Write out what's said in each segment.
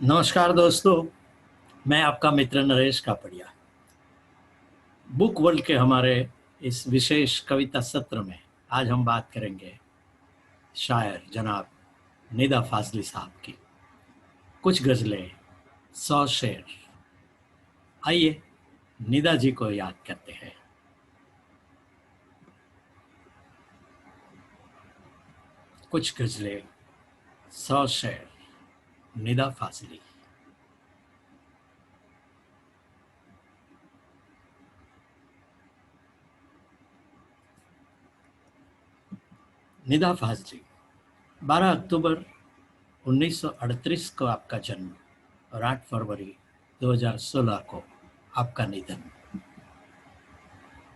नमस्कार दोस्तों। मैं आपका मित्र नरेश कापड़िया। बुक वर्ल्ड के हमारे इस विशेष कविता सत्र में आज हम बात करेंगे शायर जनाब निदा फाजली साहब की कुछ गज़लें, 100 शेर। आइए निदा जी को याद करते हैं। कुछ गज़लें, 100 शेर, निदा फाजली। निदा फाजली 12 अक्टूबर 1938 को आपका जन्म और 8 फरवरी 2016 को आपका निधन।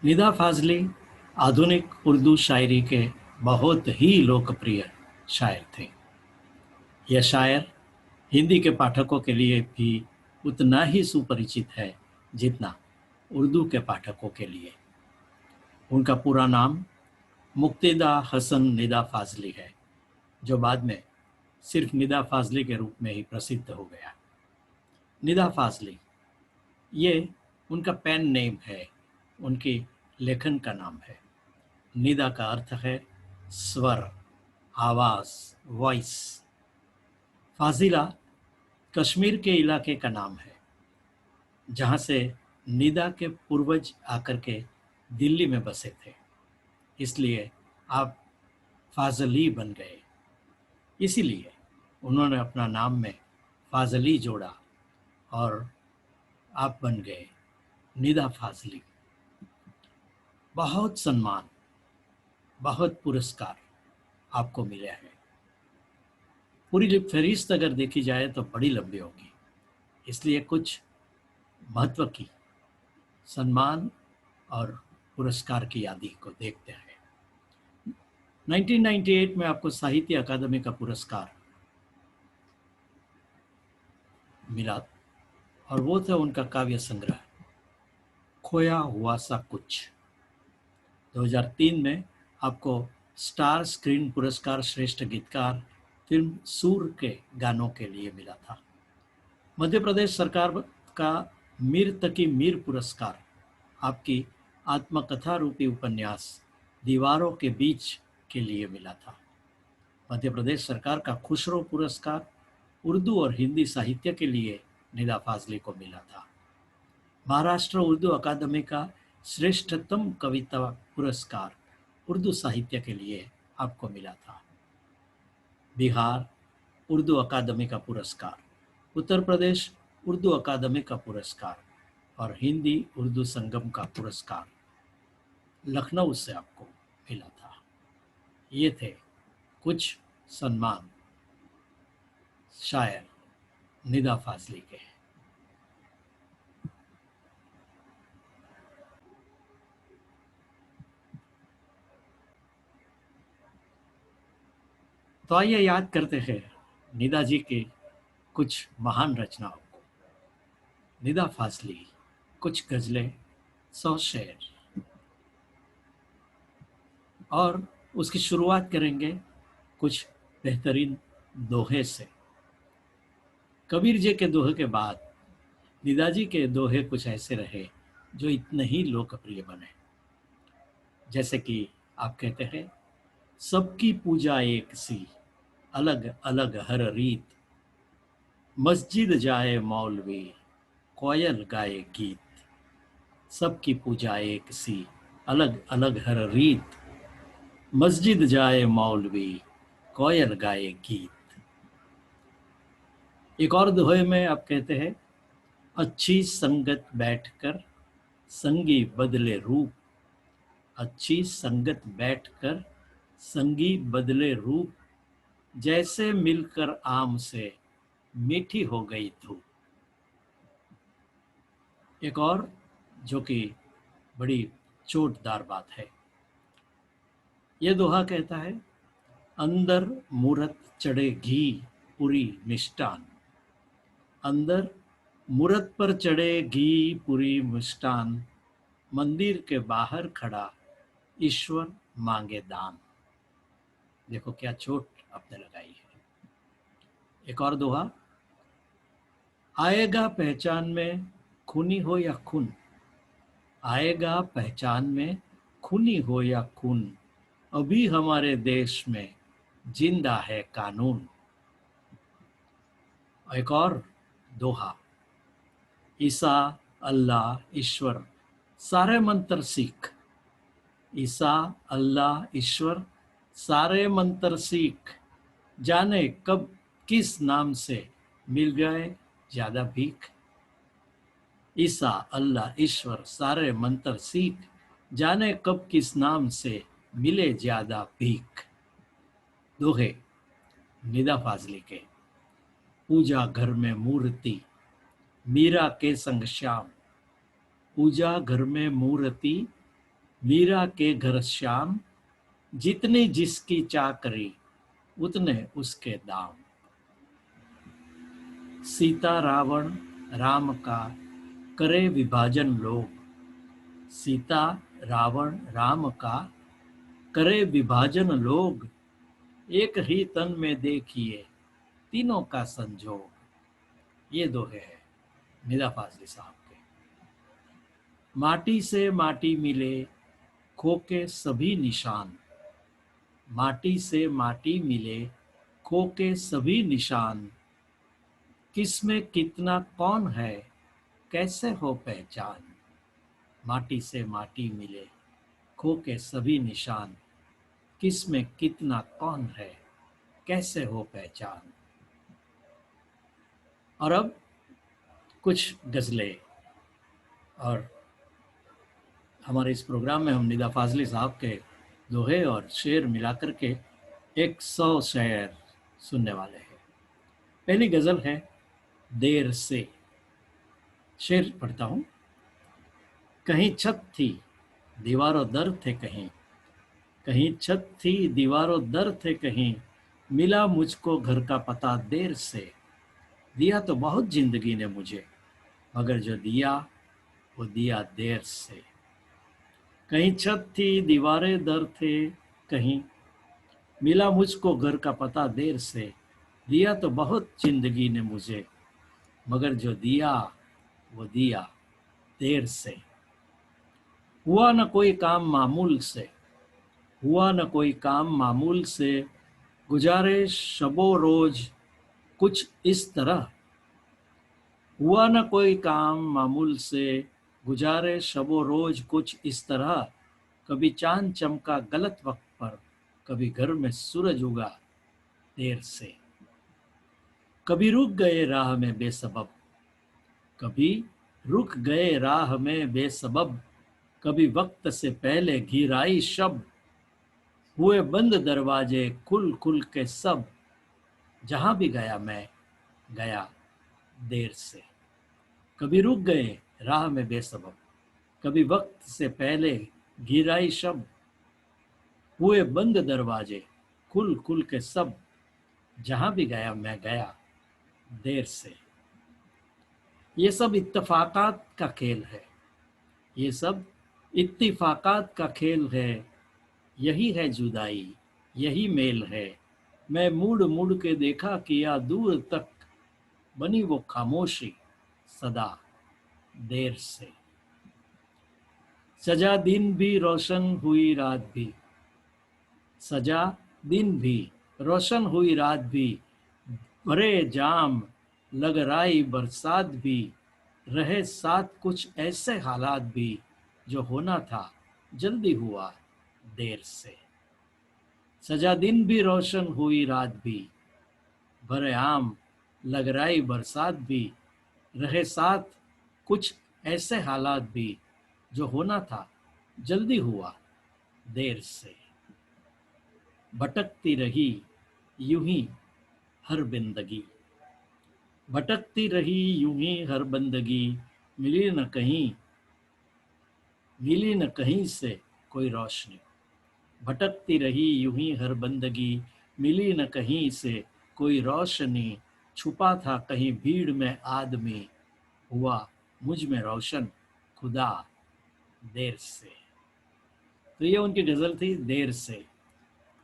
निदा फाजली आधुनिक उर्दू शायरी के बहुत ही लोकप्रिय शायर थे। यह शायर हिंदी के पाठकों के लिए भी उतना ही सुपरिचित है जितना उर्दू के पाठकों के लिए। उनका पूरा नाम मुक्तिदा हसन निदा फाजली है, जो बाद में सिर्फ निदा फाजली के रूप में ही प्रसिद्ध हो गया। निदा फाजली ये उनका पेन नेम है, उनकी लेखन का नाम है। निदा का अर्थ है स्वर, आवाज, वॉइस। फाजिला कश्मीर के इलाके का नाम है जहाँ से निदा के पूर्वज आकर के दिल्ली में बसे थे, इसलिए आप फाजली बन गए। इसीलिए उन्होंने अपना नाम में फाजली जोड़ा और आप बन गए निदा फाजली। बहुत सम्मान, बहुत पुरस्कार आपको मिले हैं। पूरी फहरिस्त अगर देखी जाए तो बड़ी लंबी होगी, इसलिए कुछ महत्व की सम्मान और पुरस्कार की यादी को देखते हैं। 1998 में आपको साहित्य अकादमी का पुरस्कार मिला और वो था उनका काव्य संग्रह खोया हुआ सा कुछ। 2003 में आपको स्टार स्क्रीन पुरस्कार श्रेष्ठ गीतकार फिल्म सूर के गानों के लिए मिला था। मध्य प्रदेश सरकार का मीर तकी मीर पुरस्कार आपकी आत्मकथा रूपी उपन्यास दीवारों के बीच के लिए मिला था। मध्य प्रदेश सरकार का खुसरो पुरस्कार उर्दू और हिंदी साहित्य के लिए निदा फाजली को मिला था। महाराष्ट्र उर्दू अकादमी का श्रेष्ठतम कविता पुरस्कार उर्दू साहित्य के लिए आपको मिला था। बिहार उर्दू अकादमी का पुरस्कार, उत्तर प्रदेश उर्दू अकादमी का पुरस्कार और हिंदी उर्दू संगम का पुरस्कार लखनऊ से आपको मिला था। ये थे कुछ सम्मान शायर निदा फाजली के। तो आइए याद करते हैं निदा जी के कुछ महान रचनाओं को। निदा फाजली, कुछ गज़लें, 100 शेर। और उसकी शुरुआत करेंगे कुछ बेहतरीन दोहे से। कबीर जी के दोहे के बाद निदा जी के दोहे कुछ ऐसे रहे जो इतने ही लोकप्रिय बने। जैसे कि आप कहते हैं, सबकी पूजा एक सी, अलग अलग हर रीत, मस्जिद जाए मौलवी, कोयल गाए गीत। सबकी पूजा एक सी, अलग अलग हर रीत, मस्जिद जाए मौलवी, कोयल गाए गीत। एक और दोहे में आप कहते हैं, अच्छी संगत बैठकर संगी बदले रूप, अच्छी संगत बैठकर संगी बदले रूप, जैसे मिलकर आम से मीठी हो गई धूप। एक और जो कि बड़ी चोटदार बात है, ये दोहा कहता है, अंदर मूरत चढ़े घी पूरी मिष्टान, अंदर मूरत पर चढ़े घी पूरी मिष्टान, मंदिर के बाहर खड़ा ईश्वर मांगे दान। देखो क्या चोट आपने लगाई है। एक और दोहा, आएगा पहचान में खूनी हो या खून, आएगा पहचान में खूनी हो या खून, अभी हमारे देश में जिंदा है कानून। एक और दोहा, ईसा अल्लाह ईश्वर सारे मंत्र सीख, ईसा अल्लाह ईश्वर सारे मंत्र सीख, जाने कब किस नाम से मिल गए ज्यादा भीख। ईसा अल्लाह ईश्वर सारे मंत्र सीख, जाने कब किस नाम से मिले ज्यादा भीख। दोहे निदा फाजली के, पूजा घर में मूर्ति मीरा के संग श्याम, पूजा घर में मूर्ति मीरा के घर श्याम, जितनी जिसकी चाकरी उतने उसके दाम। सीता रावण राम का करे विभाजन लोग, सीता रावण राम का करे विभाजन लोग, एक ही तन में देखिए तीनों का संजोग। ये दोहे हैं निदा फाजली साहब के। माटी से माटी मिले खो के सभी निशान, माटी से माटी मिले खो के सभी निशान, किसमें कितना कौन है कैसे हो पहचान। माटी से माटी मिले खो के सभी निशान, किसमें कितना कौन है कैसे हो पहचान। और अब कुछ गज़लें, और हमारे इस प्रोग्राम में हम निदा फाजली साहब के दोहे और शेर मिलाकर के 100 शेर सुनने वाले हैं। पहली गज़ल है देर से। शेर पढ़ता हूँ। कहीं छत थी दीवारों दर थे कहीं, कहीं छत थी दीवारों दर थे कहीं, मिला मुझको घर का पता देर से, दिया तो बहुत जिंदगी ने मुझे मगर जो दिया वो दिया देर से। कहीं छत थी दीवारें दर थे कहीं, मिला मुझको घर का पता देर से, दिया तो बहुत जिंदगी ने मुझे मगर जो दिया वो दिया देर से। हुआ न कोई काम मामूल से, हुआ न कोई काम मामूल से, गुजारे शबो रोज कुछ इस तरह, हुआ न कोई काम मामूल से, गुजारे शबो रोज कुछ इस तरह, कभी चांद चमका गलत वक्त पर, कभी घर में सूरज उगा देर से। कभी रुक गए राह में बेसबब, कभी रुक गए राह में बेसबब, कभी वक्त से पहले घिर आई शब, हुए बंद दरवाजे खुल खुल के सब, जहां भी गया मैं गया देर से। कभी रुक गए राह में बेसबब, कभी वक्त से पहले घिर आई शब, हुए बंद दरवाजे खुल खुल के सब, जहां भी गया मैं गया देर से। ये सब इत्तेफाकात का खेल है, ये सब इत्तिफाकात का खेल है, यही है जुदाई यही मेल है, मैं मुड़ मुड़ के देखा किया दूर तक, बनी वो खामोशी सदा देर से। सजा दिन भी रोशन हुई रात भी, सजा दिन भी रोशन हुई रात भी, भरे जाम लग राई बरसात भी, रहे साथ कुछ ऐसे हालात भी, जो होना था जल्दी हुआ देर से। सजा दिन भी रोशन हुई रात भी, भरे आम लग राई बरसात भी, रहे साथ कुछ ऐसे हालात भी, जो होना था जल्दी हुआ देर से। भटकती रही यूं ही हर बंदगी, भटकती रही यूं ही हर बंदगी, मिली न कहीं, मिली न कहीं से कोई रोशनी। भटकती रही यूं ही हर बंदगी, मिली न कहीं से कोई रोशनी, छुपा था कहीं भीड़ में आदमी, हुआ मुझ में रोशन खुदा देर से। तो ये उनकी गज़ल थी देर से।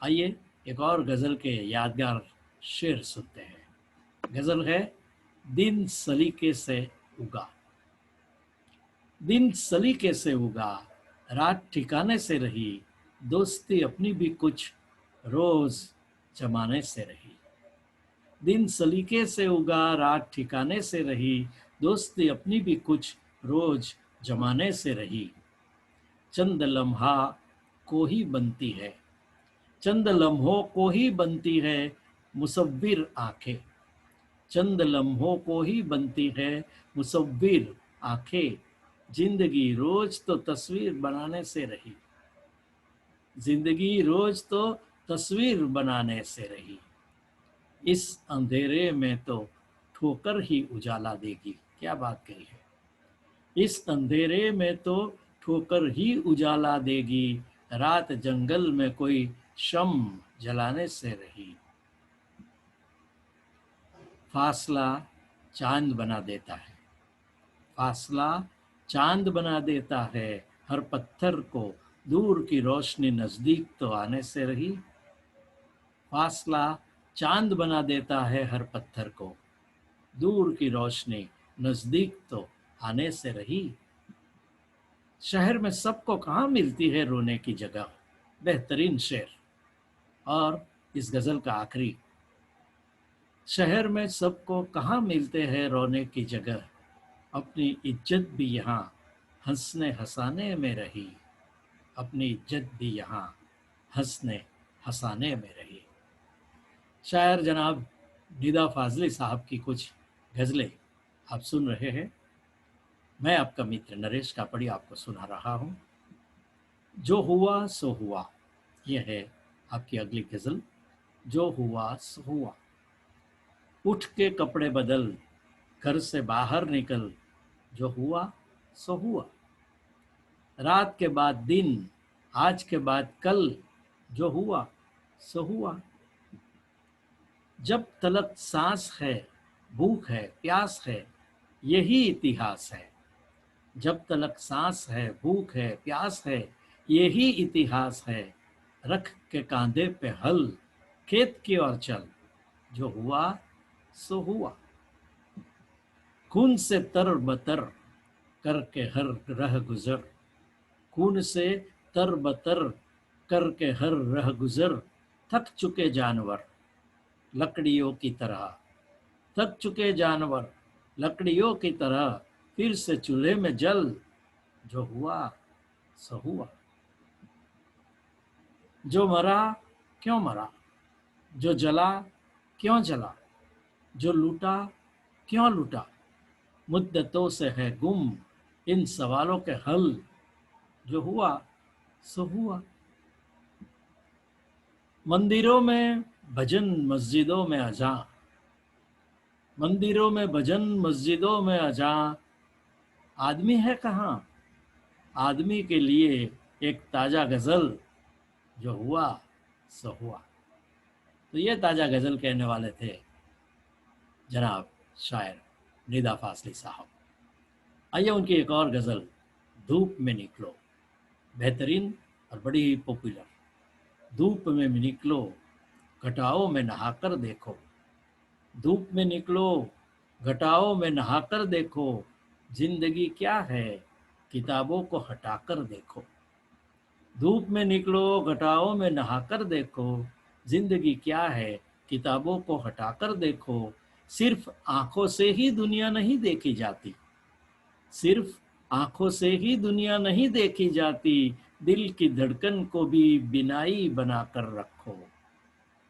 आइए एक और गज़ल के यादगार शेर सुनते हैं। गज़ल है दिन सलीके से उगा, दिन सलीके से उगा, रात ठिकाने से रही, दोस्ती अपनी भी कुछ रोज जमाने से रही। दिन सलीके से उगा, रात ठिकाने से रही, दोस्ती अपनी भी कुछ रोज जमाने से रही। चंद लम्हा को ही बनती है, चंद लम्हों को ही बनती है मुसव्विर आंखें, चंद लम्हों को ही बनती है मुसव्विर आंखें। जिंदगी रोज तो तस्वीर बनाने से रही, जिंदगी रोज तो तस्वीर बनाने से रही। इस अंधेरे में तो ठोकर ही उजाला देगी। क्या बात कही है। इस अंधेरे में तो ठोकर ही उजाला देगी, रात जंगल में कोई शम जलाने से रही। फासला चांद बना देता है, फासला चांद बना देता है हर पत्थर को, दूर की रोशनी नजदीक तो आने से रही। फासला चांद बना देता है हर पत्थर को, दूर की रोशनी नजदीक तो आने से रही। शहर में सबको कहाँ मिलती है रोने की जगह। बेहतरीन शेर। और इस गजल का आखिरी, शहर में सबको कहाँ मिलते हैं रोने की जगह, अपनी इज्जत भी यहाँ हंसने हंसाने में रही, अपनी इज्जत भी यहाँ हंसने हंसाने में रही। शायर जनाब निदा फाजली साहब की कुछ गज़लें आप सुन रहे हैं। मैं आपका मित्र नरेश कापड़ी आपको सुना रहा हूँ। जो हुआ सो हुआ, यह है आपकी अगली गज़ल। जो हुआ सो हुआ। उठ के कपड़े बदल, घर से बाहर निकल, जो हुआ सो हुआ। रात के बाद दिन, आज के बाद कल, जो हुआ सो हुआ। जब तलक सांस है, भूख है, प्यास है, यही इतिहास है। जब तलक सांस है, भूख है, प्यास है, यही इतिहास है। रख के कांधे पे हल, खेत की ओर चल, जो हुआ सो हुआ। खून से तर बतर करके हर रह गुजर, खून से तर बतर करके हर रह गुजर। थक चुके जानवर लकड़ियों की तरह, थक चुके जानवर लकड़ियों की तरह, फिर से चूल्हे में जल, जो हुआ सो हुआ। जो मरा क्यों मरा, जो जला क्यों जला, जो लूटा क्यों लूटा, मुद्दतों से है गुम इन सवालों के हल, जो हुआ सो हुआ। मंदिरों में भजन, मस्जिदों में अजान, मंदिरों में भजन, मस्जिदों में अजान। आदमी है कहाँ, आदमी के लिए एक ताजा गजल, जो हुआ सो हुआ। तो ये ताजा गजल कहने वाले थे जनाब शायर निदा फाजली साहब। आइए उनकी एक और गजल, धूप में निकलो। बेहतरीन और बड़ी ही पॉपुलर। धूप में निकलो, घटाओं में नहाकर देखो, धूप में निकलो, घटाओं में नहाकर देखो, जिंदगी क्या है किताबों को हटाकर देखो। धूप में निकलो, घटाओं में नहाकर देखो, जिंदगी क्या है किताबों को हटाकर देखो। सिर्फ आंखों से ही दुनिया नहीं देखी जाती, सिर्फ आंखों से ही दुनिया नहीं देखी जाती, दिल की धड़कन को भी बिनाई बनाकर रखो,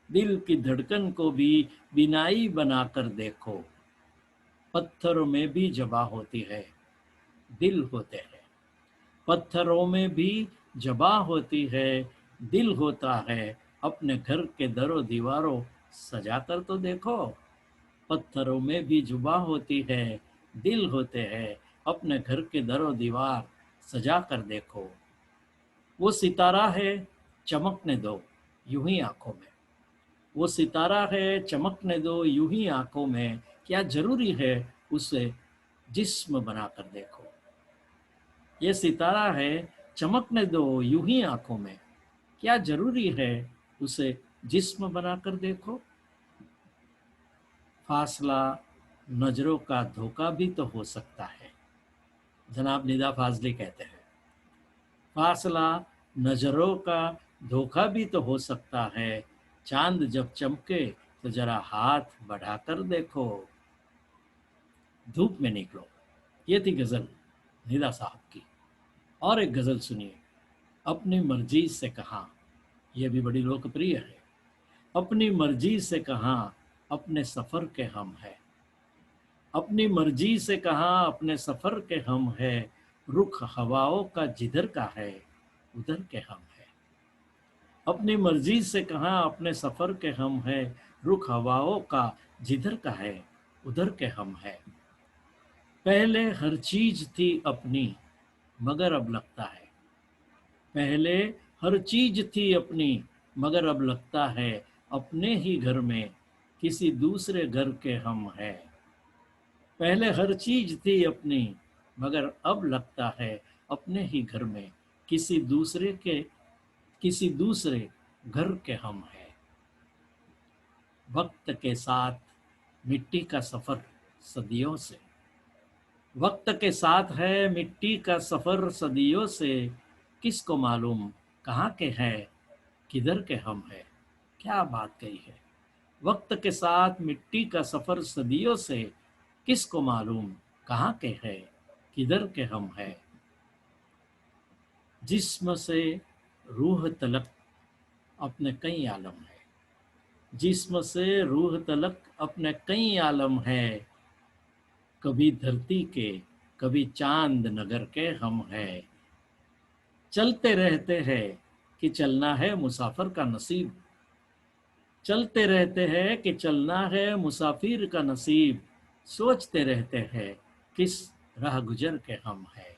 दिल की धड़कन को भी बिनाई बनाकर देखो। पत्थरों में भी जबा होती है, दिल होते हैं, पत्थरों में भी जबा होती है, दिल होता है। अपने घर के दरों दीवारों सजाकर तो देखो। पत्थरों में भी जुबा होती है, दिल होते हैं, अपने घर के दरों दीवार सजा कर देखो। वो सितारा है चमकने दो यूं ही आंखों में, वो सितारा है चमकने दो यूं ही आंखों में, क्या जरूरी है उसे जिस्म बनाकर देखो। ये सितारा है चमकने दो यूं ही आंखों में, क्या जरूरी है उसे जिस्म बनाकर देखो। फासला नजरों का धोखा भी तो हो सकता है। जनाब निदा फाजली कहते हैं, फासला नजरों का धोखा भी तो हो सकता है, चांद जब चमके तो जरा हाथ बढ़ाकर देखो, धूप में निकलो। ये थी गजल निदा साहब की। और एक गजल सुनिए, अपनी मर्जी से कहा, यह भी बड़ी लोकप्रिय है। अपनी मर्जी से कहा अपने सफर के हम हैं, अपनी मर्जी से कहा अपने सफर के हम है, रुख हवाओं का जिधर का है उधर के हम है। अपनी मर्जी से कहा अपने सफर के हम है, रुख हवाओं का जिधर का है उधर के हम है। पहले हर चीज थी अपनी मगर अब लगता है, पहले हर चीज थी अपनी मगर अब लगता है, अपने ही घर में किसी दूसरे घर के हम है। पहले हर चीज थी अपनी मगर अब लगता है, अपने ही घर में किसी दूसरे घर के हम हैं। वक्त के साथ मिट्टी का सफर सदियों से, वक्त के साथ है मिट्टी का सफर सदियों से, किसको मालूम कहाँ के हैं किधर के हम हैं। क्या बात कही है। वक्त के साथ मिट्टी का सफर सदियों से, किसको मालूम कहाँ के हैं किधर के हम हैं। जिस्म से रूह तलक अपने कई आलम है, जिस्म से रूह तलक अपने कई आलम है, कभी धरती के कभी चांद नगर के हम हैं। चलते रहते हैं कि चलना है मुसाफिर का नसीब, चलते रहते हैं कि चलना है मुसाफिर का नसीब, सोचते रहते हैं किस राह गुजर के हम हैं।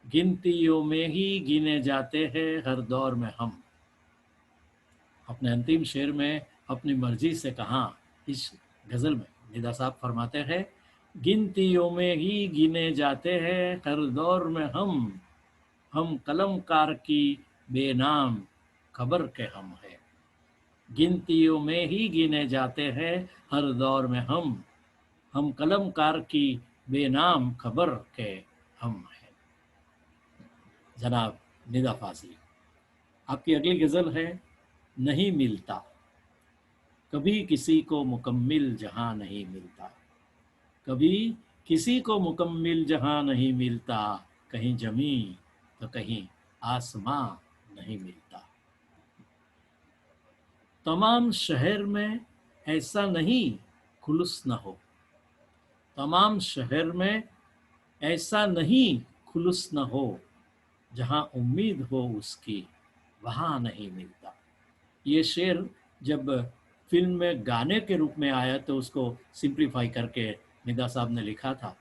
गिनतियों में ही गिने जाते हैं हर दौर में हम। अपने अंतिम शेर में अपनी मर्जी से कहा, इस गजल में निदा साहब फरमाते हैं, गिनतियों में ही गिने जाते हैं हर दौर में हम कलमकार की बेनाम खबर के हम हैं। गिनतियों में ही गिने जाते हैं हर दौर में हम कलमकार की बेनाम खबर के हम हैं। जनाब निदा फाजली, आपकी अगली गजल है, नहीं मिलता कभी किसी को मुकम्मिल जहां नहीं मिलता, कभी किसी को मुकम्मिल जहां नहीं मिलता, कहीं जमी तो कहीं आसमां नहीं मिलता। तमाम शहर में ऐसा नहीं खुलूस न हो, तमाम शहर में ऐसा नहीं खुलूस न हो, जहां उम्मीद हो उसकी वहां नहीं मिलता। ये शेर जब फिल्म में गाने के रूप में आया तो उसको सिंप्लीफाई करके निदा साहब ने लिखा था,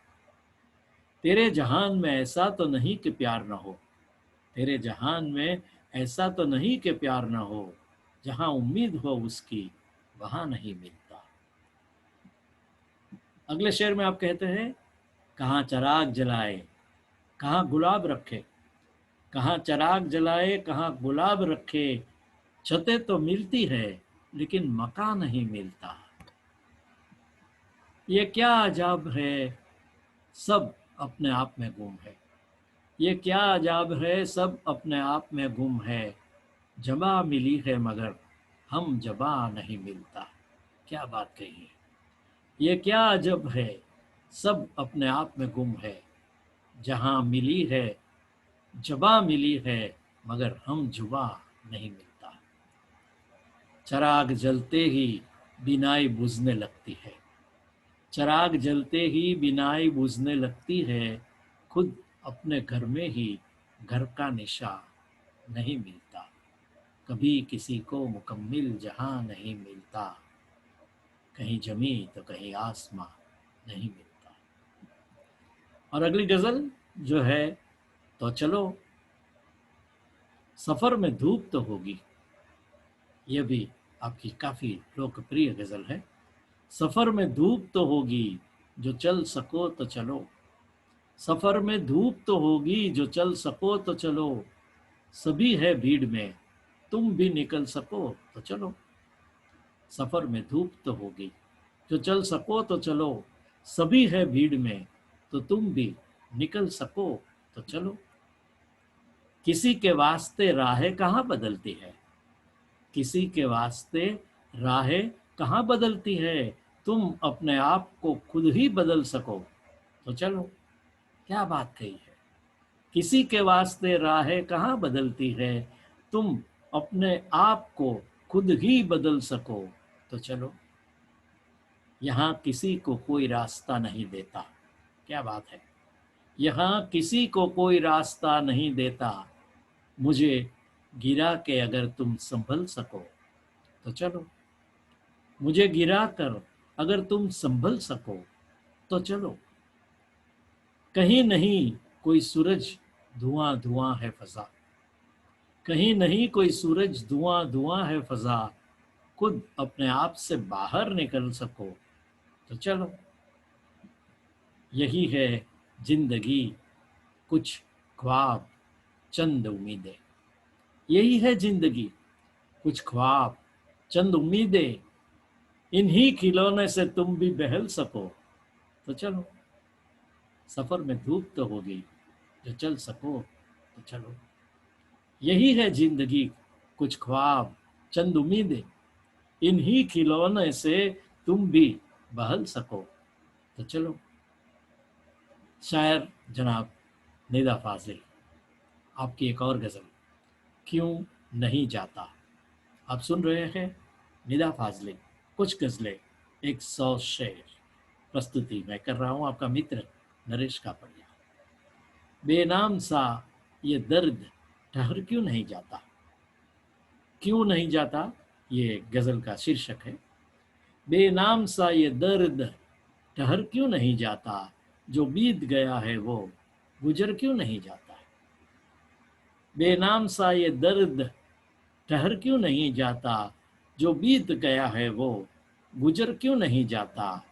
तेरे जहान में ऐसा तो नहीं कि प्यार ना हो, तेरे जहान में ऐसा तो नहीं कि प्यार ना हो, जहां उम्मीद हो उसकी वहां नहीं मिलता। अगले शेर में आप कहते हैं, कहाँ चराग जलाए कहाँ गुलाब रखे, कहाँ चराग जलाए कहाँ गुलाब रखे, छतें तो मिलती है लेकिन मकान नहीं मिलता। ये क्या अजाब है सब अपने आप में गुम है, ये क्या अजाब है सब अपने आप में गुम है, जबा मिली है मगर हम जबा नहीं मिलता। क्या बात कही है। ये क्या अजब है सब अपने आप में गुम है, जहां मिली है जबा मिली है मगर हम जुबा नहीं मिलता। चराग जलते ही बिनाई बुझने लगती है, चराग जलते ही बिनाई बुझने लगती है, खुद अपने घर में ही घर का निशा नहीं मिलता, कभी किसी को मुकम्मिल जहां नहीं मिलता, कहीं जमी तो कहीं आसमां नहीं मिलता। और अगली गजल जो है, तो चलो सफर में धूप तो होगी, यह भी आपकी काफी लोकप्रिय गजल है। सफर में धूप तो होगी जो चल सको तो चलो, सफर में धूप तो होगी जो चल सको तो चलो, सभी है भीड़ में तुम भी निकल सको तो चलो। सफर में धूप तो होगी जो चल सको तो चलो, सभी है भीड़ में, तो तुम भी निकल सको तो चलो। किसी के वास्ते राहें कहाँ बदलती है, किसी के वास्ते राहें कहाँ बदलती है, तुम अपने आप को खुद ही बदल सको तो चलो। क्या बात कही है। किसी के वास्ते राहें कहाँ बदलती है, तुम अपने आप को खुद ही बदल सको तो चलो। यहाँ किसी को कोई रास्ता नहीं देता। क्या बात है। यहाँ किसी को कोई रास्ता नहीं देता, मुझे गिरा के अगर तुम संभल सको तो चलो। मुझे गिरा कर अगर तुम संभल सको तो चलो। कहीं नहीं कोई सूरज धुआं धुआं है फजा, कहीं नहीं कोई सूरज धुआं धुआं है फजा, खुद अपने आप से बाहर निकल सको तो चलो। यही है जिंदगी, कुछ ख्वाब चंद उम्मीदें। यही है जिंदगी, कुछ ख्वाब चंद उम्मीदें, इन्हीं खिलौने से तुम भी बहल सको तो चलो। सफर में धूप तो होगी, जो चल सको तो चलो। यही है जिंदगी, कुछ ख्वाब चंद उम्मीदें, इन्हीं खिलौने से तुम भी बहल सको तो चलो। शायर जनाब निदा फाजिल, आपकी एक और गज़ल, क्यों नहीं जाता। आप सुन रहे हैं निदा फाजली, कुछ गज़लें 100 शेर। प्रस्तुति मैं कर रहा हूं आपका मित्र नरेश कापड़िया। बेनाम सा ये दर्द ठहर क्यों नहीं जाता, क्यों नहीं जाता, ये गज़ल का शीर्षक है। बेनाम सा ये दर्द ठहर क्यों नहीं जाता, जो बीत गया है वो गुजर क्यों नहीं जाता। बेनाम सा ये दर्द ठहर क्यों नहीं जाता, जो बीत गया है वो गुजर क्यों नहीं जाता।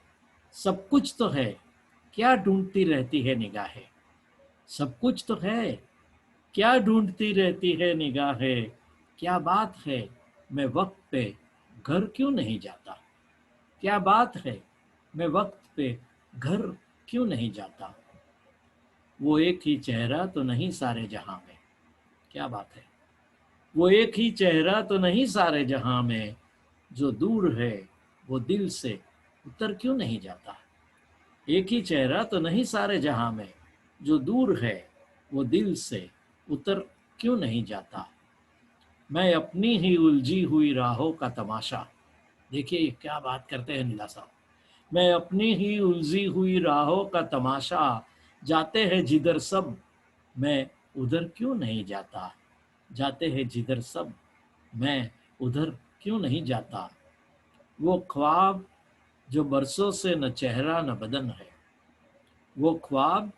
सब कुछ तो है, क्या ढूंढती रहती है निगाहें, सब कुछ तो है, क्या ढूंढती रहती है निगाहें। क्या बात है, मैं वक्त पे घर क्यों नहीं जाता, क्या बात है, मैं वक्त पे घर क्यों नहीं जाता। वो एक ही चेहरा तो नहीं सारे जहां में। क्या बात है। वो एक ही चेहरा तो नहीं सारे जहां में, जो दूर है वो दिल से उतर क्यों नहीं जाता। एक ही चेहरा तो नहीं सारे जहां में, जो दूर है वो दिल से उतर क्यों नहीं जाता। मैं अपनी ही उलझी हुई राहों का तमाशा, देखिए क्या बात करते हैं नीला साहब। मैं अपनी ही उलझी हुई राहों का तमाशा, जाते हैं जिधर सब मैं उधर क्यों नहीं जाता। जाते हैं जिधर सब मैं उधर क्यों नहीं जाता। वो ख्वाब जो बरसों से न चेहरा न बदन है, वो ख्वाब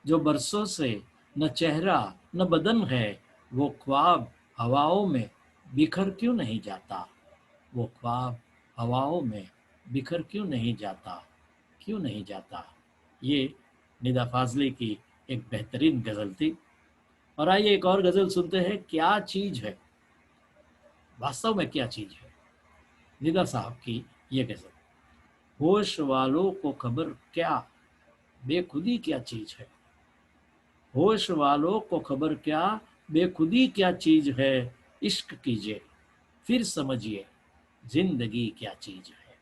जो बरसों से न चेहरा न बदन है, वो ख्वाब हवाओं में बिखर क्यों नहीं जाता। वो ख्वाब हवाओं में बिखर क्यों नहीं जाता, क्यों नहीं जाता। ये निदा फाजली की एक बेहतरीन गज़ल थी। और आइए एक और गज़ल सुनते हैं, क्या चीज़ है, वास्तव में क्या चीज़ है। निदा साहब की ये गज़ल, होश वालों को खबर क्या बेखुदी क्या चीज़ है। होश वालों को खबर क्या बेखुदी क्या चीज़ है। इश्क कीजिए फिर समझिए जिंदगी क्या चीज़ है।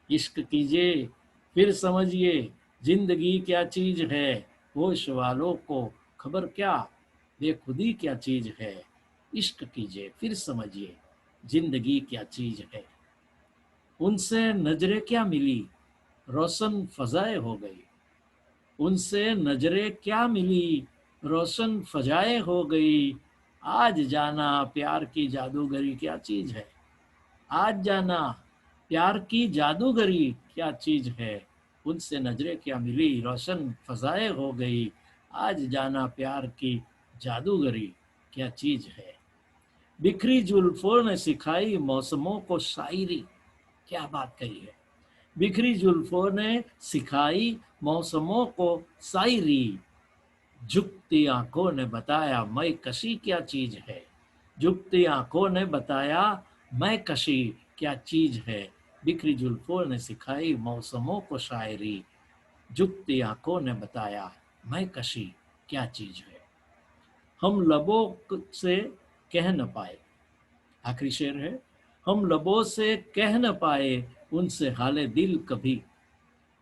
इश्क कीजिए फिर समझिए जिंदगी क्या चीज़ है। होश वालों को खबर क्या बेखुदी क्या चीज़ है। इश्क कीजिए फिर समझिए जिंदगी क्या चीज़ है। उनसे नजरें क्या मिली रोशन फजाए हो गई। उनसे नजरें क्या मिली रोशन फजाए हो गई। आज जाना प्यार की जादूगरी क्या चीज़ है। आज जाना प्यार की जादूगरी क्या चीज़ है। उनसे नजरें क्या मिली रोशन फजाए हो गई। आज जाना प्यार की जादूगरी क्या चीज़ है। बिखरी जुल्फों ने सिखाई मौसमों को शायरी। क्या बात कही है। बिखरी जुल्फों ने सिखाई मौसमों को शायरी। झुकती आंखों ने बताया मैं कशी क्या चीज है। झुकती आंखों ने बताया मैं कशी क्या चीज है। बिखरी जुल्फों ने सिखाई मौसमों को शायरी, झुकती आंखों ने बताया मैं कशी क्या चीज है। हम लबों से कह न पाए, आखिरी शेर है, हम लबों से कह न पाए उनसे हाले दिल कभी,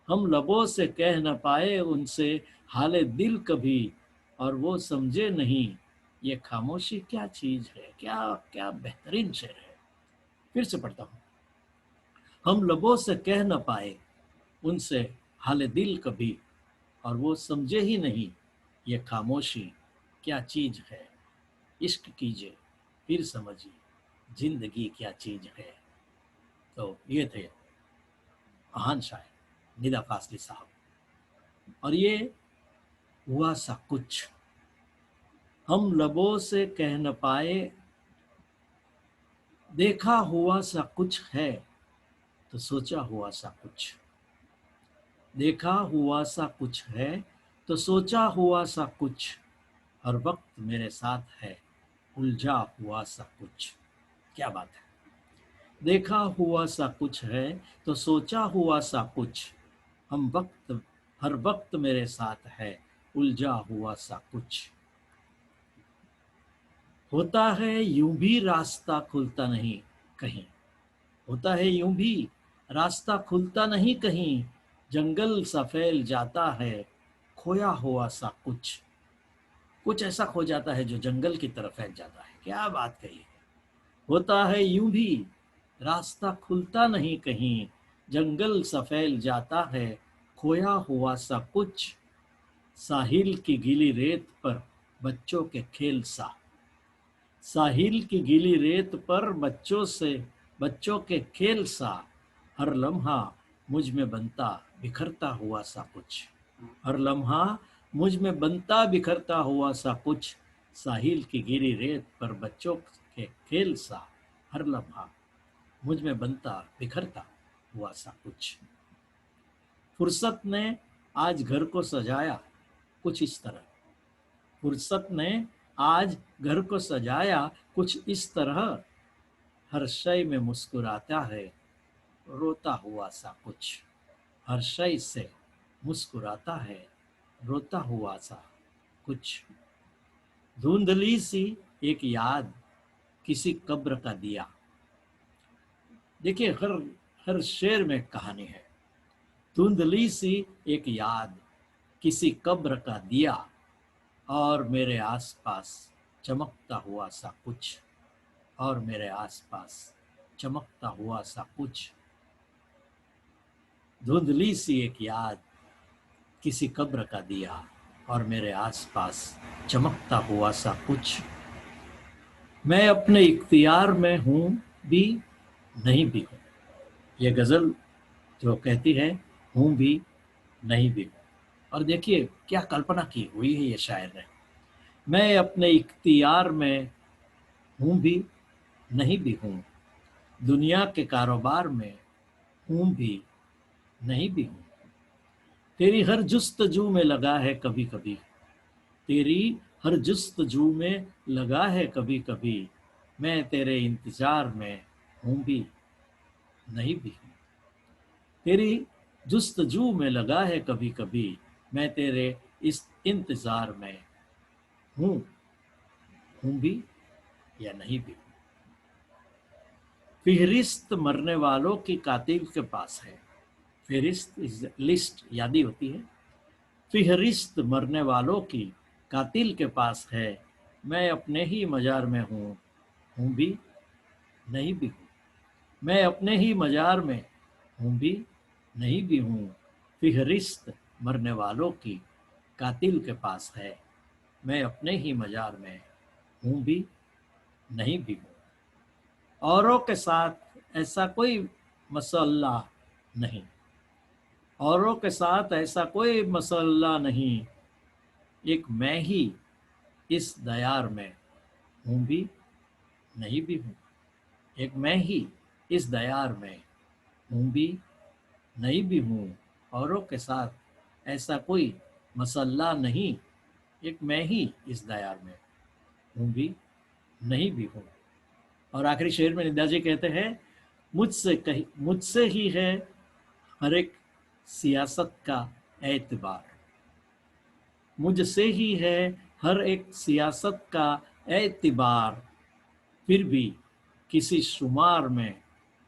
हम लबों से कह न पाए उनसे हाले दिल कभी, और वो समझे नहीं ये खामोशी क्या चीज है। क्या क्या बेहतरीन शेर है। फिर से पढ़ता हूँ। हम लबों से कह न पाए उनसे हाले दिल कभी, और वो समझे ही नहीं ये खामोशी क्या चीज है। इश्क कीजिए फिर समझिए जिंदगी क्या चीज है। तो ये थे महान शायर निदा फासली साहब। और ये हुआ सा कुछ, हम लबों से कह न पाए, देखा हुआ सा कुछ है तो सोचा हुआ सा कुछ, देखा हुआ सा कुछ है तो सोचा हुआ सा कुछ, हर वक्त मेरे साथ है उलझा हुआ सा कुछ। क्या बात है। देखा हुआ सा कुछ है तो सोचा हुआ सा कुछ, हम वक्त हर वक्त मेरे साथ है उलझा हुआ सा कुछ। होता है यूं भी रास्ता खुलता नहीं कहीं, होता है यूं भी रास्ता खुलता नहीं कहीं, जंगल सा फैल जाता है खोया हुआ सा कुछ, कुछ ऐसा खो जाता है जो जंगल की तरफ फैल जाता है। क्या बात कही है। होता है यूं भी रास्ता खुलता नहीं कहीं, जंगल सा फैल जाता है खोया हुआ सा कुछ, साहिल की गीली रेत पर बच्चों के खेल सा, साहिल की गीली रेत पर बच्चों के खेल सा, हर लम्हा मुझ में बनता बिखरता हुआ सा कुछ, हर लम्हा मुझ में बनता बिखरता हुआ सा कुछ, साहिल की गीली रेत पर बच्चों के खेल सा, हर लम्हा मुझ में बनता बिखरता हुआ सा कुछ। फुर्सत ने आज घर को सजाया कुछ इस तरह, फुर्सत ने आज घर को सजाया कुछ इस तरह, हर शय में मुस्कुराता है रोता हुआ सा कुछ, हर शय से मुस्कुराता है रोता हुआ सा कुछ। धुंधली सी एक याद किसी कब्र का दिया, देखिए हर हर शेर में कहानी है। धुंधली सी एक याद किसी कब्र का दिया, और मेरे आसपास चमकता हुआ सा कुछ, और मेरे आसपास चमकता हुआ सा कुछ। धुंधली सी एक याद किसी कब्र का दिया, और मेरे आसपास चमकता हुआ सा कुछ। मैं अपने इख्तियार में हूँ भी नहीं भी हूँ, ये गज़ल जो कहती है हूँ भी नहीं भी हूँ। और देखिए क्या कल्पना की हुई है ये शायर ने। मैं अपने इख्तियार में हूँ भी नहीं भी हूँ, दुनिया के कारोबार में हूँ भी नहीं भी हूँ, तेरी हर जुस्तजू में लगा है कभी कभी, तेरी हर जुस्तजू में लगा है कभी कभी, मैं तेरे इंतजार में हूँ भी नहीं भी हूँ, तेरी जुस्तजू में लगा है कभी कभी, मैं तेरे इस इंतजार में हूँ भी या नहीं भी हूँ। फिहरिस्त मरने वालों की कातिल के पास है, फिहरिस्त लिस्ट यादी होती है। फिहरिस्त मरने वालों की कातिल के पास है, मैं अपने ही मजार में हूँ भी नहीं भी हूँ, मैं अपने ही मजार में हूँ भी नहीं भी हूँ। फिहरिस्त मरने वालों की कातिल के पास है, मैं अपने ही मजार में हूँ भी नहीं भी हूँ। औरों के साथ ऐसा कोई मसल्ला नहीं, औरों के साथ ऐसा कोई मसल्ला नहीं, एक मैं ही इस दयार में हूँ भी नहीं भी हूँ, एक मैं ही इस दयार में हूँ भी नहीं भी हूँ। औरों के साथ ऐसा कोई मसल्ला नहीं, एक मैं ही इस दयार में हूँ भी नहीं भी हूँ। और आखिरी शेर में निदा जी कहते हैं, मुझसे ही है हर एक सियासत का एतबार, मुझसे ही है हर एक सियासत का एतबार, फिर भी किसी शुमार में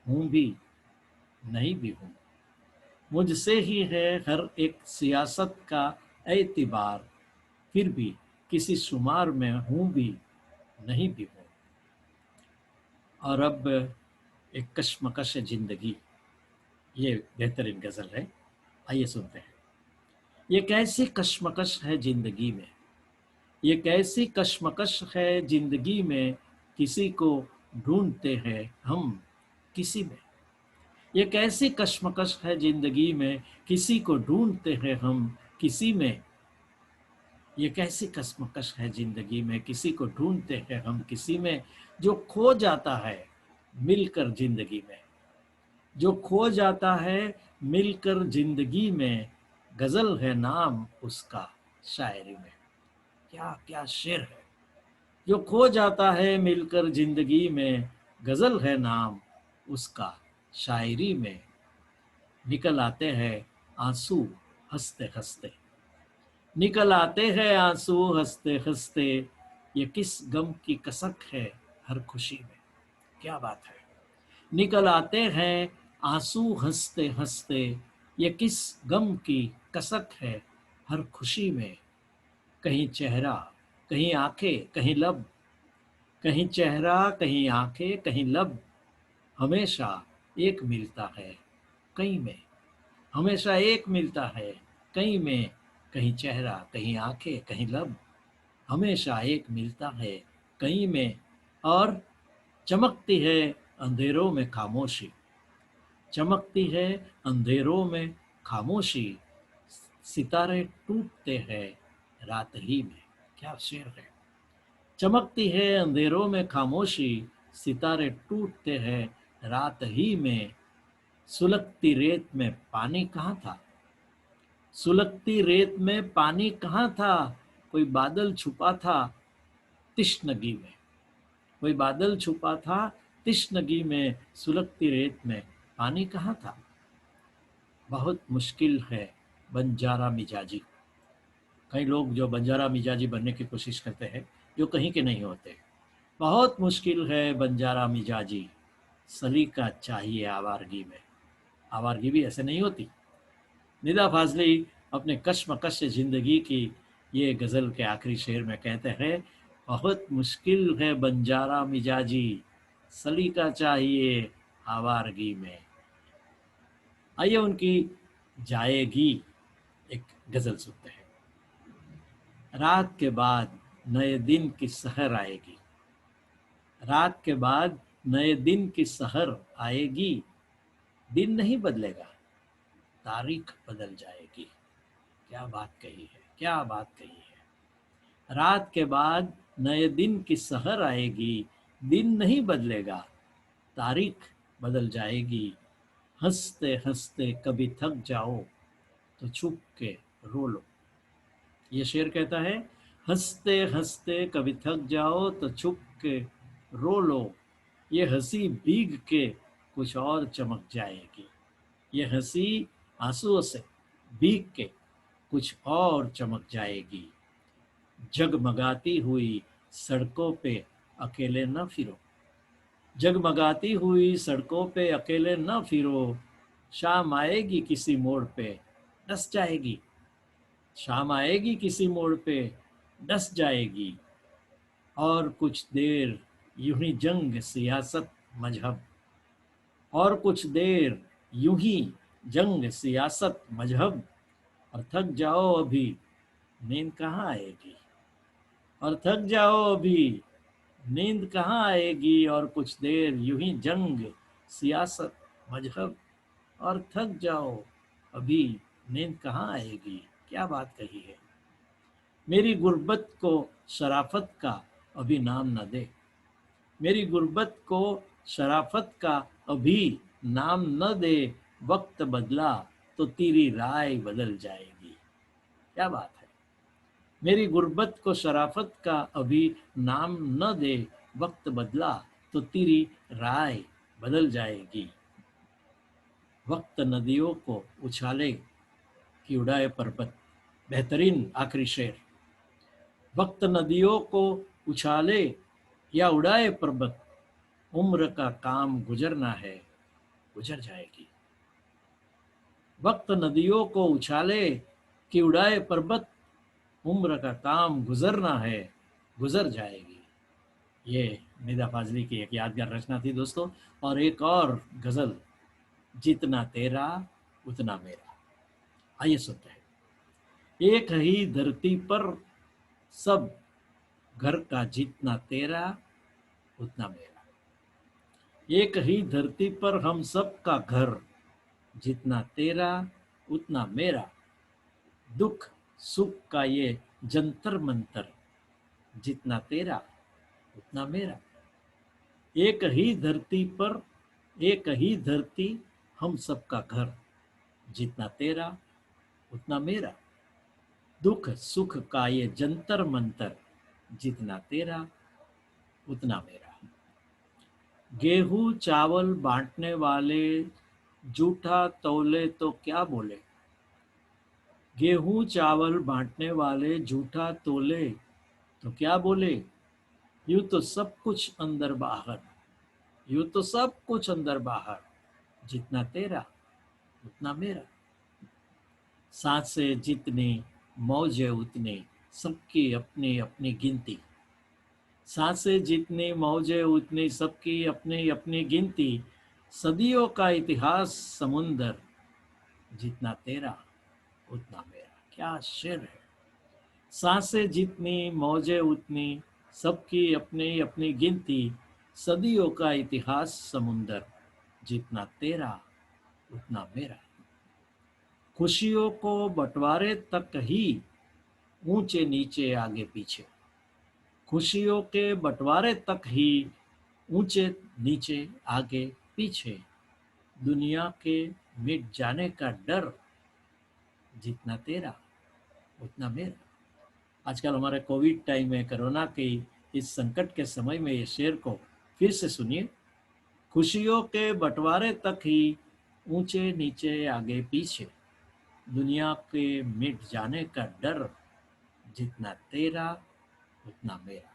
हूँ भी नहीं भी हूँ। मुझसे ही है हर एक सियासत का एतबार, फिर भी किसी शुमार में हूँ भी नहीं भी हूँ। और अब एक कश्मकश जिंदगी, ये बेहतरीन गजल है, आइए सुनते हैं। ये कैसी कश्मकश है जिंदगी में, ये कैसी कश्मकश है जिंदगी में, किसी को ढूंढते हैं हम किसी में। ये कैसी कश्मकश है जिंदगी में, किसी को ढूंढते हैं हम किसी में। ये कैसी कश्मकश है जिंदगी में, किसी को ढूंढते हैं हम किसी में। जो खो जाता है मिलकर जिंदगी में, जो खो जाता है मिलकर जिंदगी में, गजल है नाम उसका शायरी में। क्या क्या शेर है। जो खो जाता है मिलकर जिंदगी में, गजल है नाम उसका शायरी में। निकल आते हैं आंसू हंसते हंसते, निकल आते हैं आंसू हंसते हंसते, ये किस गम की कसक है हर खुशी में। क्या बात है। निकल आते हैं आंसू हंसते हंसते, ये किस गम की कसक है हर खुशी में। कहीं चेहरा कहीं आंखें कहीं लब, कहीं चेहरा कहीं आंखें कहीं लब, हमेशा एक मिलता है कहीं में। हमेशा एक मिलता है कहीं में, कहीं चेहरा कहीं आंखें कहीं लब, हमेशा एक मिलता है कहीं में। और चमकती है अंधेरों में खामोशी, चमकती है अंधेरों में खामोशी, सितारे टूटते हैं रात ही में। क्या शेर है। चमकती है अंधेरों में खामोशी, सितारे टूटते हैं रात ही में। सुलगती रेत में पानी कहाँ था, सुलगती रेत में पानी कहाँ था, कोई बादल छुपा था तिश्नगी में। कोई बादल छुपा था तिश्नगी में, सुलगती रेत में पानी कहाँ था। बहुत मुश्किल है बंजारा मिजाजी, कई लोग जो बंजारा मिजाजी बनने की कोशिश करते हैं जो कहीं के नहीं होते। बहुत मुश्किल है बंजारा मिजाजी, सलीका चाहिए आवारगी में। आवारगी भी ऐसे नहीं होती। निदा फाजली अपने कश्मकश जिंदगी की ये गज़ल के आखिरी शेर में कहते हैं, बहुत मुश्किल है बंजारा मिजाजी, सलीका चाहिए आवारगी में। आइए उनकी जाएगी एक गज़ल सुनते हैं। रात के बाद नए दिन की सहर आएगी, रात के बाद नए दिन की सहर आएगी, दिन नहीं बदलेगा तारीख बदल जाएगी। क्या बात कही है, क्या बात कही है। रात के बाद नए दिन की सहर आएगी, दिन नहीं बदलेगा तारीख बदल जाएगी। हंसते हंसते कभी थक जाओ तो छुप के रो लो। ये शेर कहता है, हंसते हंसते कभी थक जाओ तो छुप के रो लो, ये हंसी भीग के कुछ और चमक जाएगी। ये हंसी आंसुओं से भीग के कुछ और चमक जाएगी। जगमगाती हुई सड़कों पे अकेले न फिरो, जगमगाती हुई सड़कों पे अकेले न फिरो, शाम आएगी किसी मोड़ पे डस जाएगी। शाम आएगी किसी मोड़ पे डस जाएगी। और कुछ देर यूं ही जंग सियासत मजहब, और कुछ देर यूं ही जंग सियासत मजहब, और थक जाओ अभी नींद कहाँ आएगी। और थक जाओ अभी नींद कहाँ आएगी, और कुछ देर यूं ही जंग सियासत मजहब, और थक जाओ अभी नींद कहाँ आएगी। क्या बात कही है। मेरी गुर्बत को शराफत का अभी नाम न दे, मेरी गुर्बत को शराफत का अभी नाम न दे, वक्त बदला तो तेरी राय बदल जाएगी। क्या बात है। मेरी गुर्बत को शराफत का अभी नाम न दे, वक्त बदला तो तेरी राय बदल जाएगी। वक्त नदियों को उछाले कि उड़ाए पर्वत। बेहतरीन आखिरी शेर। वक्त नदियों को उछाले या उड़ाए पर्वत, उम्र का काम गुजरना है, गुजर जाएगी। वक्त नदियों को उछाले कि उड़ाए पर्वत, उम्र का काम गुजरना है, गुजर जाएगी। ये निदा फाजली की एक यादगार रचना थी दोस्तों। और एक और गजल, जितना तेरा उतना मेरा। आइए सुनते हैं। एक ही धरती पर सब घर का, जितना तेरा उतना मेरा। एक ही धरती पर हम सब का घर, जितना तेरा उतना मेरा। दुख सुख का ये जंतर मंतर, जितना तेरा उतना मेरा। एक ही धरती पर, एक ही धरती हम सब का घर, जितना तेरा उतना मेरा। दुख सुख का ये जंतर मंतर, जितना तेरा उतना मेरा। गेहूं चावल बांटने वाले जूठा तौले तो क्या बोले। गेहूं चावल बांटने वाले झूठा तोले तो क्या बोले। यूं तो सब कुछ अंदर बाहर, यूं तो सब कुछ अंदर बाहर, जितना तेरा उतना मेरा। सांसें जितनी मौजें उतनी, सबकी अपनी अपनी गिनती। सांसें जितनी मौजें उतनी, सबकी अपनी अपनी गिनती। सदियों का इतिहास समुंदर, जितना तेरा उतना मेरा। क्या शेर है। सांसें जितनी मौजें उतनी, सबकी अपनी अपनी गिनती। सदियों का इतिहास समुंदर, जितना तेरा उतना मेरा। खुशियों को बंटवारे तक ही ऊंचे नीचे आगे पीछे। खुशियों के बंटवारे तक ही ऊंचे नीचे आगे पीछे। दुनिया के मिट जाने का डर, जितना तेरा उतना मेरा। आजकल हमारे कोविड टाइम में, कोरोना के इस संकट के समय में ये शेर को फिर से सुनिए। खुशियों के बंटवारे तक ही ऊंचे नीचे आगे पीछे। दुनिया के मिट जाने का डर, जितना तेरा उतना मेरा।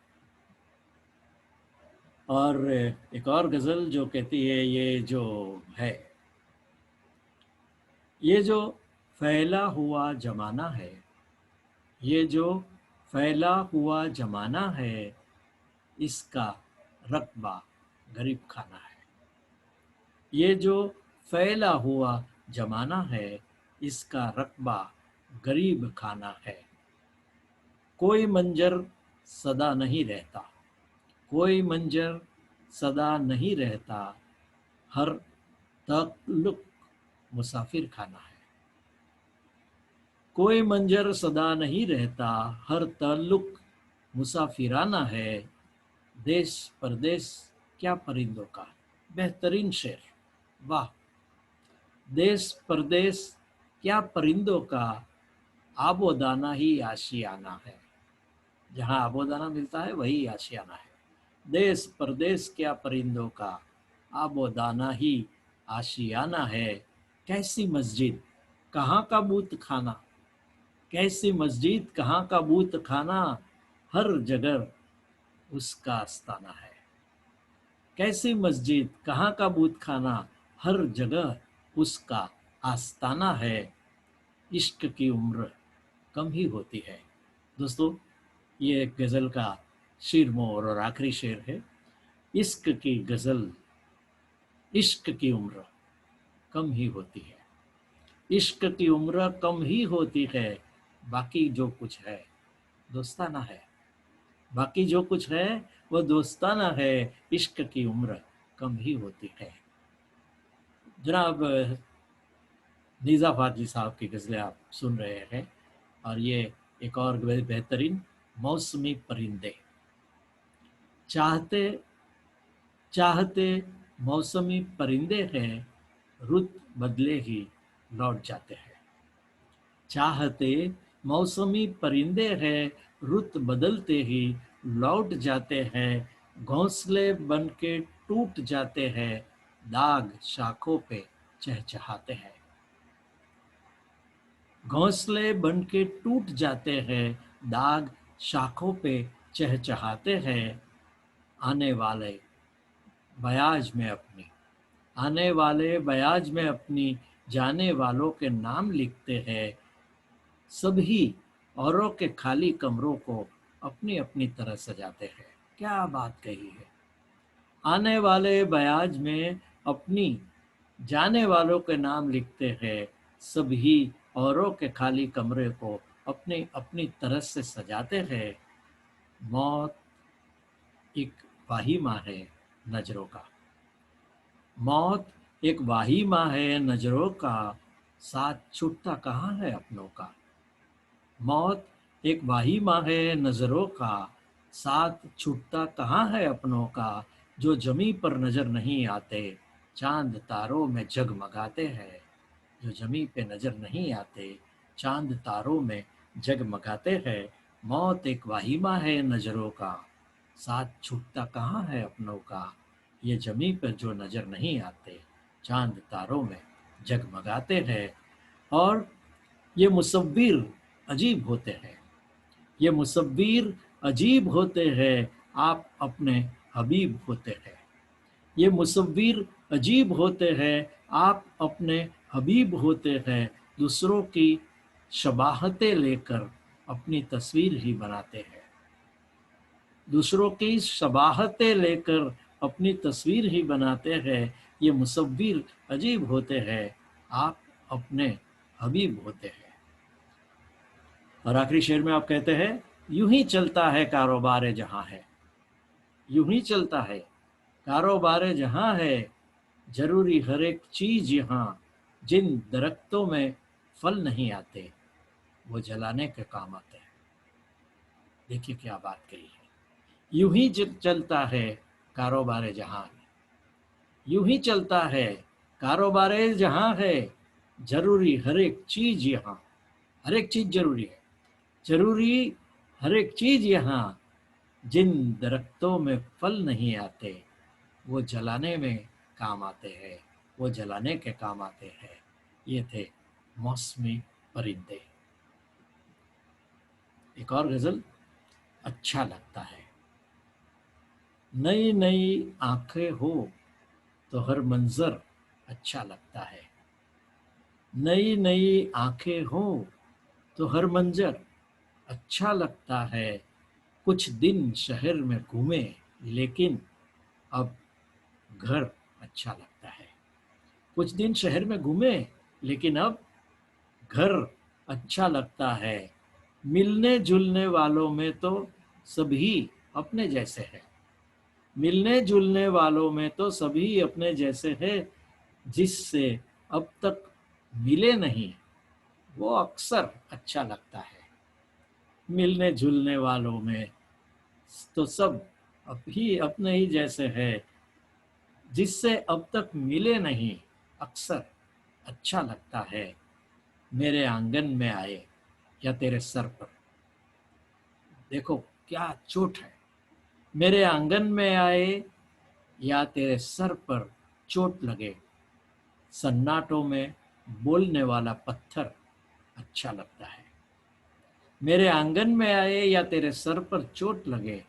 और एक और गजल जो कहती है, ये जो फैला हुआ जमाना है, ये जो फैला हुआ जमाना है, इसका रकबा गरीब खाना है। ये जो फैला हुआ जमाना है, इसका रकबा गरीब खाना है। कोई मंजर सदा नहीं रहता, कोई मंजर सदा नहीं रहता, हर तल्लुक मुसाफिर खाना है। कोई मंजर सदा नहीं रहता, हर तल्लुक मुसाफिराना है। देश परदेश क्या परिंदों का। बेहतरीन शेर, वाह। देश परदेश क्या परिंदों का, आबोदाना ही आशियाना है। जहाँ आबोदाना मिलता है वही आशियाना है। देश परदेश क्या परिंदों का, आबोदाना ही आशियाना है। कैसी मस्जिद कहाँ का बूत खाना, कैसी मस्जिद कहाँ का बूत खाना, हर जगह उसका आस्ताना है। कैसी मस्जिद कहाँ का बूत खाना, हर जगह उसका आस्ताना है। इश्क की उम्र कम ही होती है। दोस्तों, ये एक गज़ल का शीर मोर और आखिरी शेर है। इश्क की गज़ल, इश्क की उम्र कम ही होती है। इश्क की उम्र कम ही होती है, बाकी जो कुछ है दोस्ताना है। बाकी जो कुछ है वो दोस्ताना है। इश्क की उम्र कम ही होती है। जनाब नीज़ा फाजली साहब की गज़लें आप सुन रहे हैं। और ये एक और बेहतरीन, मौसमी परिंदे। चाहते चाहते मौसमी परिंदे हैं, रुत बदले ही लौट जाते हैं। चाहते मौसमी परिंदे हैं, रुत बदलते ही लौट जाते हैं। घोंसले बन के टूट जाते हैं, दाग शाखों पे चहचहाते हैं। घोंसले बन के टूट जाते हैं, दाग शाखों पे चहचहाते हैं। आने वाले बयाज में अपनी आने वाले बयाज में अपनी जाने वालों के नाम लिखते हैं। सभी औरों के खाली कमरों को अपनी अपनी तरह सजाते हैं। क्या बात कही है। आने वाले बयाज में अपनी जाने वालों के नाम लिखते हैं। सभी औरों के खाली कमरे को अपनी अपनी तरह से सजाते हैं। मौत एक वाहिमा है नजरों का। मौत एक वाहिमा है नजरों का, साथ छूटता कहाँ है अपनों का। मौत एक वाहिमा है नजरों का, साथ छूटता कहाँ है अपनों का। जो जमी पर नजर नहीं आते, चांद तारों में जगमगाते हैं। जो जमी पे नजर नहीं आते, चांद तारों में जगमगाते हैं। मौत एक वाहिमा है नजरों का, साथ छूटता कहाँ है अपनों का। ये जमी पर जो नजर नहीं आते, चांद तारों में जगमगाते हैं। और ये मुसव्विर अजीब होते हैं। ये मुसव्विर अजीब होते हैं, आप अपने हबीब होते हैं। ये मुसव्विर अजीब होते हैं, आप अपने हबीब होते हैं। दूसरों की शबाहतें लेकर अपनी तस्वीर ही बनाते हैं। दूसरों की शबाहतें लेकर अपनी तस्वीर ही बनाते हैं। ये मुसव्विर अजीब होते हैं, आप अपने हबीब होते हैं। और आखिरी शेर में आप कहते हैं, यूं ही चलता है कारोबार जहां है। यूं ही चलता है कारोबार जहां है। जरूरी हर एक चीज यहाँ, जिन दरख्तों में फल नहीं आते, वो जलाने के काम आते हैं। देखिए क्या बात कही है। यूं ही चलता है कारोबार जहां है। यूं ही चलता है कारोबार जहां है। जरूरी हर एक चीज यहाँ, हर एक चीज जरूरी है। जरूरी हर एक चीज यहाँ, जिन दरख्तों में फल नहीं आते, वो जलाने में काम आते हैं। वो जलाने के काम आते हैं। ये थे मौसमी परिंदे। एक और गजल, अच्छा लगता है। नई नई आंखें हो तो हर मंजर अच्छा लगता है। नई नई आंखें हो तो हर मंजर अच्छा लगता है। कुछ दिन शहर में घूमे, लेकिन अब घर अच्छा लगता है। कुछ दिन शहर में घूमे, लेकिन अब घर अच्छा लगता है। मिलने जुलने वालों में तो सभी अपने जैसे हैं। मिलने जुलने वालों में तो सभी अपने जैसे हैं। जिससे अब तक मिले नहीं, वो अक्सर अच्छा लगता है। मिलने जुलने वालों में तो सब ही अपने ही जैसे हैं। जिससे अब तक मिले नहीं, अक्सर अच्छा लगता है। मेरे आंगन में आए या तेरे सर पर। देखो क्या चोट है। मेरे आंगन में आए या तेरे सर पर चोट लगे। सन्नाटों में बोलने वाला पत्थर अच्छा लगता है। मेरे आंगन में आए या तेरे सर पर चोट लगे।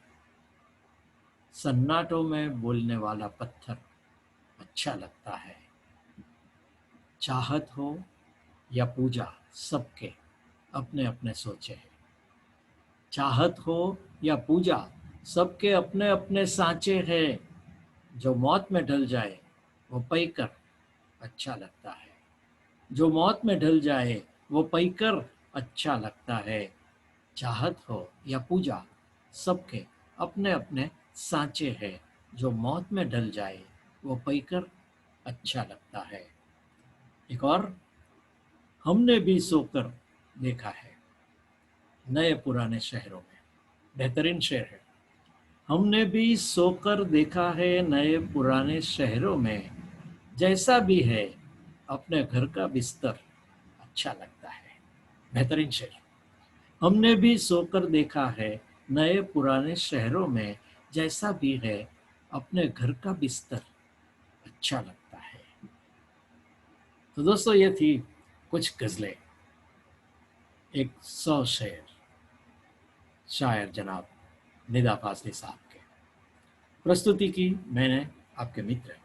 सन्नाटों में बोलने वाला पत्थर अच्छा लगता है। चाहत हो या पूजा, सबके अपने अपने सोचे हैं। चाहत हो या पूजा, सबके अपने अपने सांचे हैं। जो मौत में ढल जाए, वो पईकर अच्छा लगता है। जो मौत में ढल जाए, वो पईकर अच्छा लगता है। चाहत हो या पूजा, सबके अपने अपने सांचे हैं। जो मौत में ढल जाए, वो पईकर अच्छा लगता है। एक और, हमने भी सोकर देखा है नए पुराने शहरों में। बेहतरीन शेर है। हमने भी सोकर देखा है नए पुराने शहरों में। जैसा भी है अपने घर का बिस्तर अच्छा लगता है। बेहतरीन शेर। हमने भी सोकर देखा है नए पुराने शहरों में। जैसा भी है अपने घर का बिस्तर अच्छा लगता है। तो दोस्तों ये थी कुछ गज़लें, 100 शेर शायर जनाब निदा फाजली साहब के। प्रस्तुति की मैंने, आपके मित्र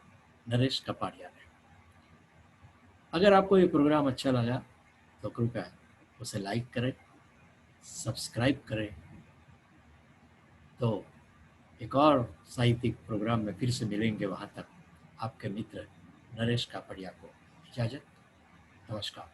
नरेश कपाड़िया ने। अगर आपको ये प्रोग्राम अच्छा लगा तो कृपया उसे लाइक करें, सब्सक्राइब करें। तो एक और साहित्यिक प्रोग्राम में फिर से मिलेंगे, वहाँ तक आपके मित्र नरेश कापड़िया को इजाज़त। नमस्कार।